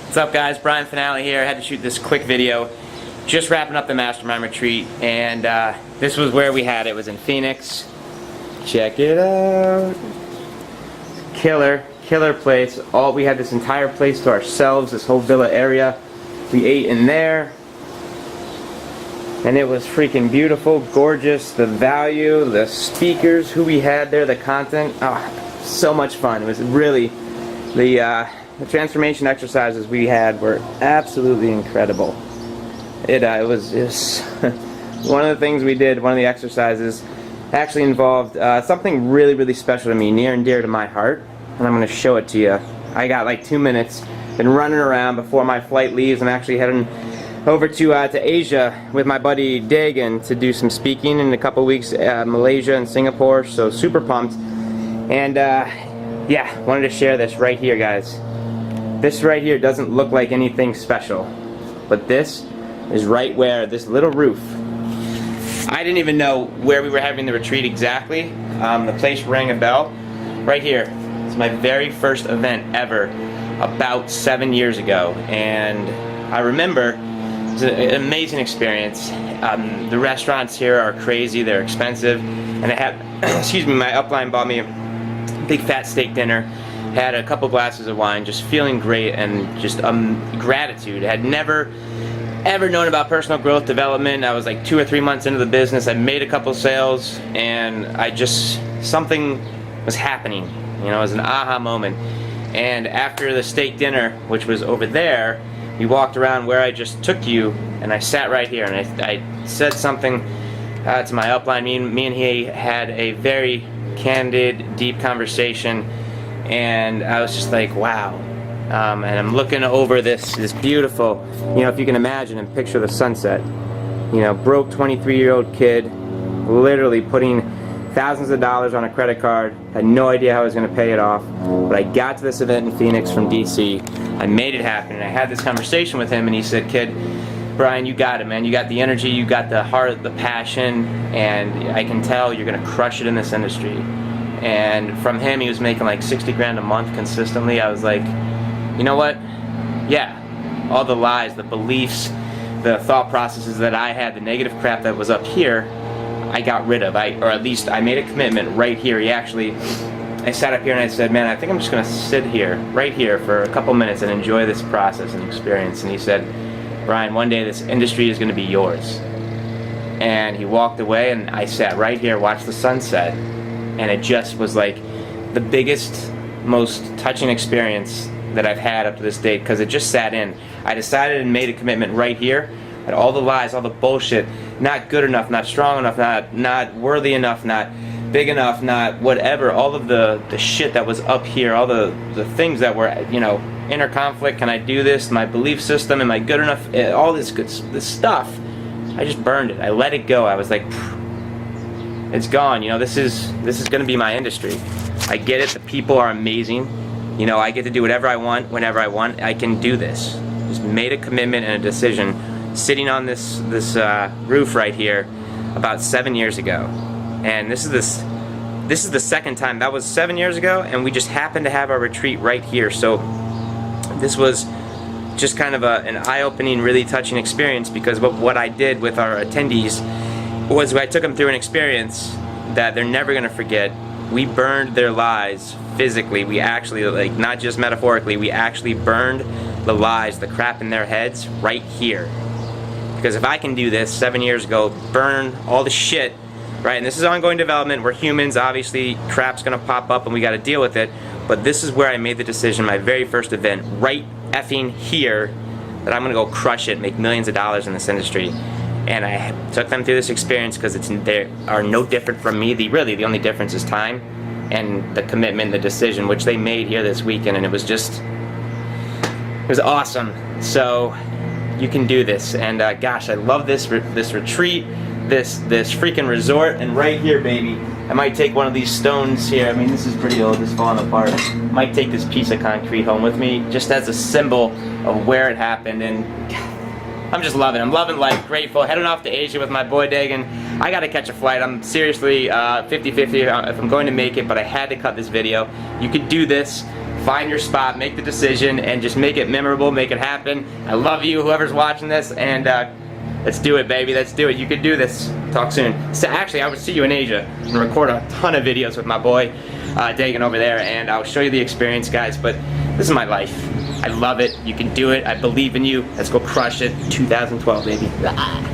What's up, guys? Brian Finale here. I had to shoot this quick video. Just wrapping up the Mastermind Retreat, and this was where we had it. It was in Phoenix. Check it out. Killer place. We had this entire place to ourselves, this whole villa area. We ate in there, and it was freaking beautiful, gorgeous. The value, the speakers, who we had there, the content. Oh, so much fun. It was really the transformation exercises we had were absolutely incredible. It was one of the things we did. One of the exercises actually involved something really special to me, near and dear to my heart, and I'm going to show it to you. I got like 2 minutes. Been running around before my flight leaves. I'm actually heading over to Asia with my buddy Dagan to do some speaking in a couple weeks, Malaysia and Singapore. So super pumped. And yeah, wanted to share this right here, guys. This right here doesn't look like anything special, but this is right where this little roof. I didn't even know where we were having the retreat exactly. The place rang a bell. Right here. It's my very first event ever, about 7 years ago, and I remember it was an amazing experience. The restaurants here are crazy. They're expensive, and I had, excuse me, my upline bought me a big fat steak dinner. Had a couple glasses of wine, just feeling great, and just gratitude. I had never ever known about personal growth development. I was like 2 or 3 months into the business. I made a couple sales, and something was happening. You know, it was an aha moment. And after the steak dinner, which was over there, we walked around where I just took you, and I sat right here, and I said something to my upline. Me and he had a very candid, deep conversation, and I was just like, wow. And I'm looking over this beautiful, you know, if you can imagine and picture the sunset. You know, broke 23-year-old kid, literally putting thousands of dollars on a credit card, had no idea how I was going to pay it off, but I got to this event in Phoenix from DC. I made it happen, and I had this conversation with him, and he said, "Kid, Brian, you got it, man. You got the energy, you got the heart, the passion, and I can tell you're going to crush it in this industry." And from him, he was making like 60 grand a month consistently. I was like, you know what? Yeah, all the lies, the beliefs, the thought processes that I had, the negative crap that was up here, I got rid of. Or at least I made a commitment right here. I sat up here and I said, man, I think I'm just going to sit here, right here, for a couple minutes and enjoy this process and experience. And he said, Brian, one day this industry is going to be yours. And he walked away, and I sat right here, watched the sunset, and it just was like the biggest, most touching experience that I've had up to this date, because it just sat in. I decided and made a commitment right here that all the lies, all the bullshit, not good enough, not strong enough, not worthy enough, not big enough, not whatever, all of the shit that was up here, all the things that were, you know, inner conflict, can I do this, my belief system, am I good enough, all this stuff, I just burned it. I let it go. I was like, it's gone. You know, this is going to be my industry. I get it. The people are amazing. You know, I get to do whatever I want, whenever I want. I can do this. Just made a commitment and a decision sitting on this roof right here about 7 years ago. And this is the second time. That was 7 years ago, and we just happened to have our retreat right here. So this was just kind of an eye-opening, really touching experience, because what I did with our attendees was I took them through an experience that they're never going to forget. We burned their lies physically. We actually, like, not just metaphorically, we actually burned the lies, the crap in their heads right here. Because if I can do this 7 years ago, burn all the shit, right? And this is ongoing development. We're humans. Obviously, crap's going to pop up and we got to deal with it. But this is where I made the decision, my very first event, right effing here, that I'm going to go crush it, make millions of dollars in this industry. And I took them through this experience because they are no different from me. Really, the only difference is time and the commitment, the decision, which they made here this weekend, and it was awesome. So you can do this, and gosh, I love this retreat, this freaking resort, and right here, baby, I might take one of these stones here. I mean, this is pretty old, it's falling apart. I might take this piece of concrete home with me, just as a symbol of where it happened, and I'm just loving it. I'm loving life, grateful. Heading off to Asia with my boy Dagan. I gotta catch a flight. I'm seriously 50-50 if I'm going to make it, but I had to cut this video. You could do this. find your spot, make the decision, and just make it memorable, make it happen. I love you, whoever's watching this, and let's do it, baby. Let's do it. You can do this. Talk soon. So actually, I will see you in Asia. I'm gonna record a ton of videos with my boy Dagan over there, and I'll show you the experience, guys. But this is my life. I love it. You can do it. I believe in you. Let's go crush it. 2012, baby.